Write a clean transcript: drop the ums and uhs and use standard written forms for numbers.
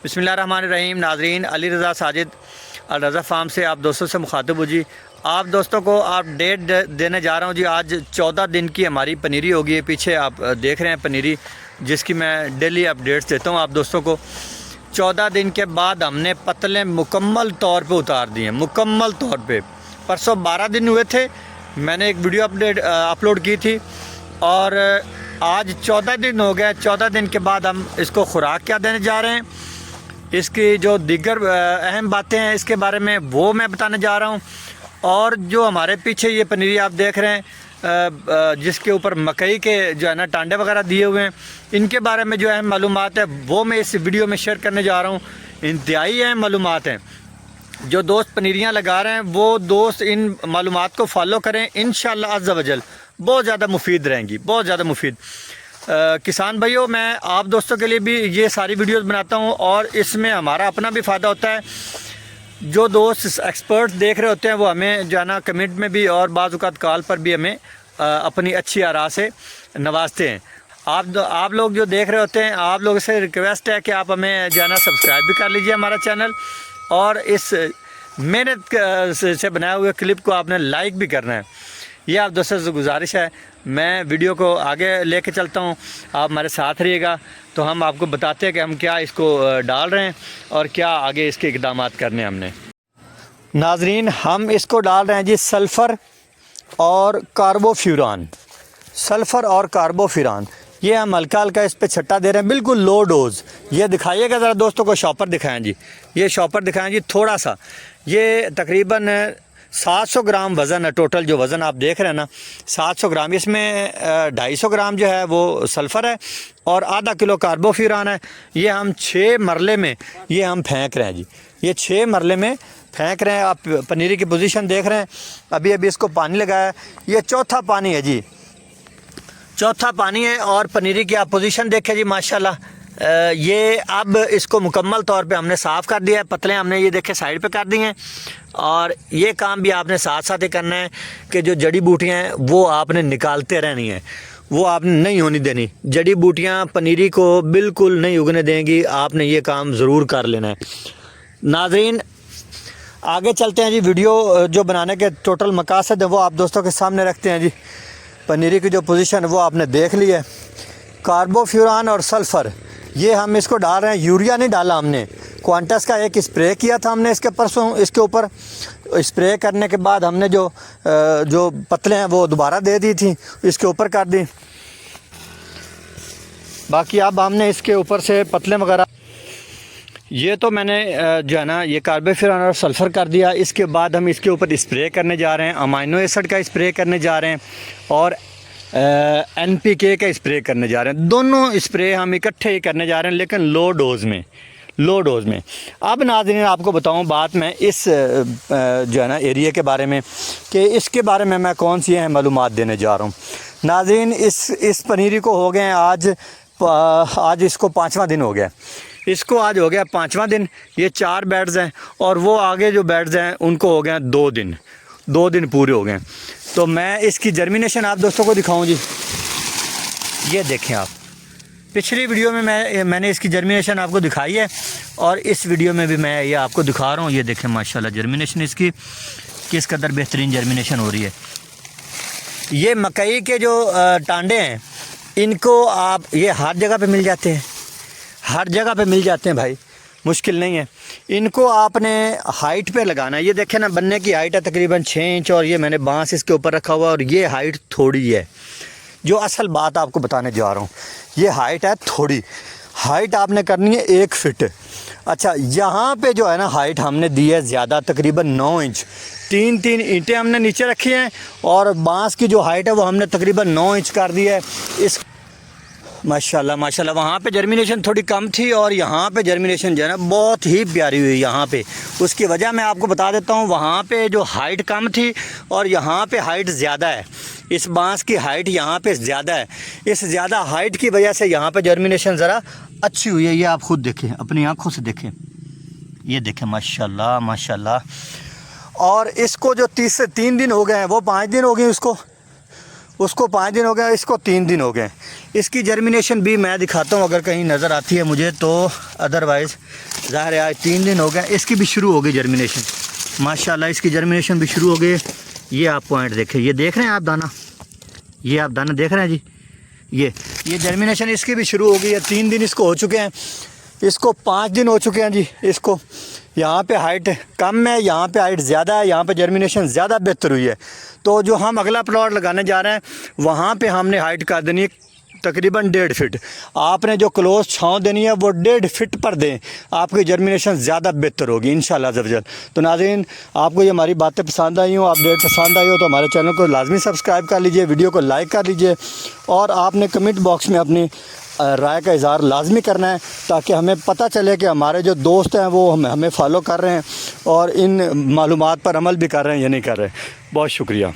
बिस्मिल्लाहिर्रहमानिर्रहीम। नाज़रीन, अली रज़ा साजिद अल रज़ा फार्म से आप दोस्तों से मुखातिब हूँ जी। आप दोस्तों को अपडेट देने जा रहा हूँ जी। आज 14 दिन की हमारी पनीरी होगी है। पीछे आप देख रहे हैं पनीरी, जिसकी मैं डेली अपडेट्स देता हूँ आप दोस्तों को। 14 दिन के बाद हमने पतले मुकम्मल तौर पे उतार दिए, मुकम्मल तौर पे। परसों 12 दिन हुए थे, मैंने एक वीडियो अपलोड की थी, और आज 14 दिन हो गए। 14 दिन के बाद हम इसको खुराक क्या देने जा रहे हैं, इसकी जो दीगर अहम बातें हैं इसके बारे में वो मैं बताने जा रहा हूँ। और जो हमारे पीछे ये पनीरी आप देख रहे हैं, जिसके ऊपर मकई के जो है ना टांडे वगैरह दिए हुए हैं, इनके बारे में जो अहम मालूमात है वो मैं इस वीडियो में शेयर करने जा रहा हूँ। इंतहाई अहम मालूमात हैं। जो दोस्त पनीरियाँ लगा रहे हैं वो दोस्त इन मालूमात को फॉलो करें, इंशाअल्लाह अज़्ज़ा वजल बहुत ज़्यादा मुफीद रहेंगी, बहुत ज़्यादा मुफीद। किसान भाइयों, मैं आप दोस्तों के लिए भी ये सारी वीडियोस बनाता हूँ और इसमें हमारा अपना भी फ़ायदा होता है। जो दोस्त एक्सपर्ट देख रहे होते हैं वो हमें जो है ना कमेंट में भी और बाज़ औक़ात कॉल पर भी हमें अपनी अच्छी आरा से नवाजते हैं। आप लोग जो देख रहे होते हैं, आप लोगों से रिक्वेस्ट है कि आप हमें जो है ना सब्सक्राइब भी कर लीजिए हमारा चैनल, और इस मेहनत से बनाए हुए क्लिप को आपने लाइक भी करना है। ये आप दोस्तों से गुजारिश है। मैं वीडियो को आगे लेके चलता हूँ, आप हमारे साथ रहिएगा, तो हम आपको बताते हैं कि हम क्या इसको डाल रहे हैं और क्या आगे इसके इक़दामात करने हैं हमने। नाजरीन, हम इसको डाल रहे हैं जी सल्फ़र और कार्बोफ्यूरान। सल्फ़र और कार्बोफ्यूरान ये हम हल्का हल्का इस पर छट्टा दे रहे हैं, बिल्कुल लो डोज़। ये दिखाइएगा ज़रा दोस्तों को, शॉपर दिखाएं जी, ये शॉपर दिखाएं जी थोड़ा सा। ये तकरीबन 700 ग्राम वज़न है, टोटल जो वज़न आप देख रहे हैं ना 700 ग्राम। इसमें 250 ग्राम जो है वो सल्फ़र है और आधा किलो कार्बोफ्यूरान है। ये हम 6 मरले में ये हम फेंक रहे हैं जी, ये 6 मरले में फेंक रहे हैं। आप पनीरी की पोजीशन देख रहे हैं, अभी अभी इसको पानी लगाया, ये चौथा पानी है जी, चौथा पानी है। और पनीरी की आप पोजीशन देखें जी, माशाल्लाह। ये अब इसको मुकम्मल तौर पे हमने साफ़ कर दिया है। पतले हमने ये देखे साइड पे कर दी हैं, और ये काम भी आपने साथ साथ ही करना है कि जो जड़ी बूटियाँ हैं वो आपने निकालते रहनी है, वो आपने नहीं होनी देनी। जड़ी बूटियाँ पनीरी को बिल्कुल नहीं उगने देंगी, आपने ये काम ज़रूर कर लेना है। नाज़रीन, आगे चलते हैं जी। वीडियो जो बनाने के टोटल मकासद है वो आप दोस्तों के सामने रखते हैं जी। पनीरी की जो पोजीशन है वो आपने देख ली है। कार्बोफ्यूरान और सल्फ़र ये हम इसको डाल रहे हैं, यूरिया नहीं डाला हमने। क्वांटस का एक स्प्रे किया था हमने इसके परसों, इसके ऊपर स्प्रे करने के बाद हमने जो पतले हैं वो दोबारा दे दी थी, इसके ऊपर कर दी। बाकी अब हमने इसके ऊपर से पतले वगैरह, ये तो मैंने जो है ना ये कार्बोफ्यूरान और सल्फ़र कर दिया। इसके बाद हम इसके ऊपर स्प्रे करने जा रहे हैं, अमाइनो एसिड का स्प्रे करने जा रहे हैं और NPK का स्प्रे करने जा रहे हैं। दोनों स्प्रे हम इकट्ठे ही करने जा रहे हैं, लेकिन लो डोज़ में, लो डोज़ में। अब नाज़रीन, आपको बताऊं बात मैं इस जो है ना एरिया के बारे में, कि इसके बारे में मैं कौन सी है मालूमात देने जा रहा हूं। नाज़रीन, इस पनीरी को हो गए आज इसको 5वां दिन हो गया, इसको आज हो गया 5वां दिन। ये 4 बेड्स हैं और वो आगे जो बेड्स हैं उनको हो गए 2 दिन पूरे हो गए। तो मैं इसकी जर्मिनेशन आप दोस्तों को दिखाऊं जी। ये देखें आप, पिछली वीडियो में मैंने इसकी जर्मिनेशन आपको दिखाई है, और इस वीडियो में भी मैं ये आपको दिखा रहा हूँ। ये देखें माशाल्लाह जर्मिनेशन इसकी किस कदर बेहतरीन जर्मिनेशन हो रही है। ये मकई के जो टांडे हैं, इनको आप ये हर जगह पे मिल जाते हैं, हर जगह पे मिल जाते हैं भाई, मुश्किल नहीं है। इनको आपने हाइट पे लगाना है। ये देखें ना, बनने की हाइट है तकरीबन 6 इंच, और ये मैंने बांस इसके ऊपर रखा हुआ, और ये हाइट थोड़ी है। जो असल बात आपको बताने जा रहा हूँ, ये हाइट है थोड़ी, हाइट आपने करनी है 1 फीट। अच्छा, यहाँ पे जो है ना हाइट हमने दी है ज़्यादा, तकरीबन 9 इंच। 3 ईंटें हमने नीचे रखी हैं, और बांस की जो हाइट है वो हमने तकरीबन 9 इंच कर दी है। इस माशाल्लाह माशाल्लाह, वहाँ पे जर्मिनेशन थोड़ी कम थी, और यहाँ पे जर्मिनेशन जो है ना बहुत ही प्यारी हुई यहाँ पे। उसकी वजह मैं आपको बता देता हूँ, वहाँ पे जो हाइट कम थी और यहाँ पे हाइट ज़्यादा है। इस बांस की हाइट यहाँ पे ज़्यादा है, इस ज़्यादा हाइट की वजह से यहाँ पे जर्मिनेशन ज़रा अच्छी हुई है। ये आप खुद देखें, अपनी आँखों से देखें, ये देखें माशाल्लाह माशाल्लाह। और इसको जो 3 दिन हो गए हैं, वो 5 दिन हो गए उसको, उसको 5 दिन हो गए, इसको 3 दिन हो गए। इसकी जर्मिनेशन भी मैं दिखाता हूँ अगर कहीं नज़र आती है मुझे तो, अदरवाइज़ ज़ाहिर है आज 3 दिन हो गए, इसकी भी शुरू हो गई जर्मिनेशन। माशाल्लाह इसकी जर्मिनेशन भी शुरू हो गई। ये आप पॉइंट देखें, ये देख रहे हैं आप दाना, ये आप दाना देख रहे हैं जी, ये जर्मिनेशन इसकी भी शुरू हो गई है। 3 दिन इसको हो चुके हैं, इसको 5 दिन हो चुके हैं जी। इसको यहाँ पे हाइट कम है, यहाँ पे हाइट ज़्यादा है, यहाँ पे जर्मिनेशन ज़्यादा बेहतर हुई है। तो जो हम अगला प्लॉट लगाने जा रहे हैं वहाँ पे हमने हाइट कर देनी है तकरीबन 1.5 फीट। आपने जो क्लोज छाँव देनी है वो 1.5 फीट पर दें, आपकी जर्मिनेशन ज़्यादा बेहतर होगी इंशाल्लाह अज़्ज़वजल। तो नाज़रीन, आपको ये हमारी बातें पसंद आई हो, अपडेट पसंद आई हो तो हमारे चैनल को लाजमी सब्सक्राइब कर लीजिए, वीडियो को लाइक कर लीजिए और आपने कमेंट बॉक्स में अपनी राय का इज़हार लाजमी करना है ताकि हमें पता चले कि हमारे जो दोस्त हैं वो हमें फॉलो कर रहे हैं और इन मालूमात पर अमल भी कर रहे हैं या नहीं कर रहे। बहुत शुक्रिया।